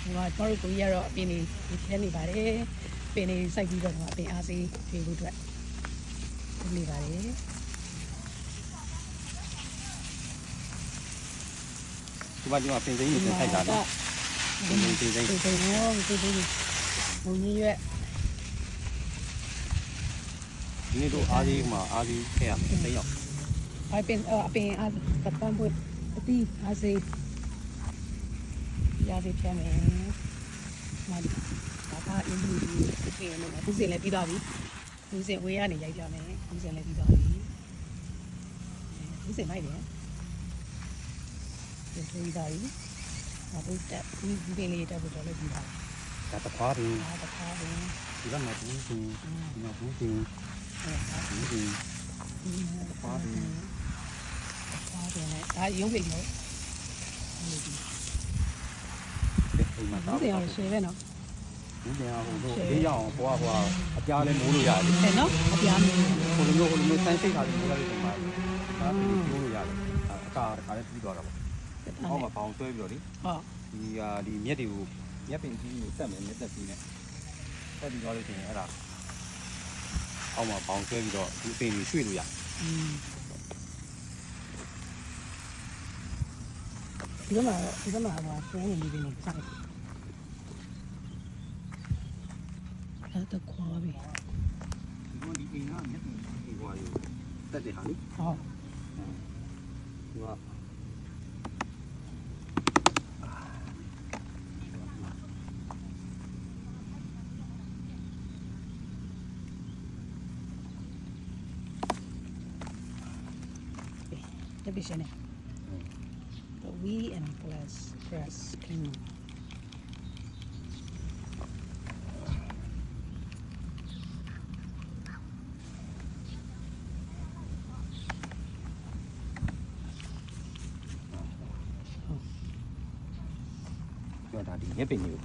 ကျွန်တော်တို့ကိုကြီးကတော့အပင်လေးဖြဲနေပါတယ်ပင်လေးစိုက်ပြီးတော့အပင်အားစေးဖြေဖို့အတွက်နေပါတယ်ဒီမှာပင်စိမ်းတွေထိုက်တာနော်ပင်စိမ်းပင်စိမ်းရောပင်စိမ်းမုံကြီးရွက်ဒီနေ့တို့အားကြီးမှာအားကြီးခဲ့ရမယ်စိမ်းရောက်အပင်အားကပန်းပွင့်အတီးအားစေးရစေးဖြဲမယ်မာဒီဒါကအင်းကြီးပြင်နေမှာခုစင်လည်းပြီးသွားပြီခုစင်ဝေးရနေရိုက်ပြမယ်ခုစင်လည်းပြီးသွားပြီခုစင်မိုက်တယ်ဒီပြီးသွားပြီအခုတက်ဒီပင်လေးတက်ဖို့တော့လည်းပြီးသွားပြီဒါတခွားပင်တခွားပင်ဒီကမှာဘူးပင်ဒီမှာဘူးပင်ဘူးပင်တခွားပင်နဲ့ဒါရုံးပိတ်လို့အိမ်မှာဒါပြန်ရရှယ်ပဲနော်ဒီပြန်ဟိုတို့လေးရအောင်ဟိုအပြားလဲမိုးလို့ရတယ်တယ်နော်အပြားမျိုးဟိုလိုစမ်းစိတ်ထားပြီးမိုးရတဲ့ပုံမှာဒါပြီးမိုးလို့ရတယ်အကာတခါလေးပြီးသွားတာပေါ့အောက်မှာပေါင်ဆွဲပြီးတော့လေဟုတ်ဒီမြက်တွေကိုမြက်ပင်ကြီးကိုတက်မယ်မြက်တက်ပြီးနဲ့တက်ပြီးတော့လို့ရှိရင်အဲ့ဒါအောက်မှာပေါင်ဆွဲပြီးတော့ဒီပင်တွေရွှေ့လို့ရဒီကမှာဆွဲနေနေပြီစတယ်အဲ့ဒါခွာပြီဒီအိမ်ကမြက်ပင်ကြီးဟိုယူတက်တယ်ဟာလေဟုတ်ဒီကတပိရှင်နေ the we and plus press cleanပြောတာဒီမြက်ပင်ကြီးကို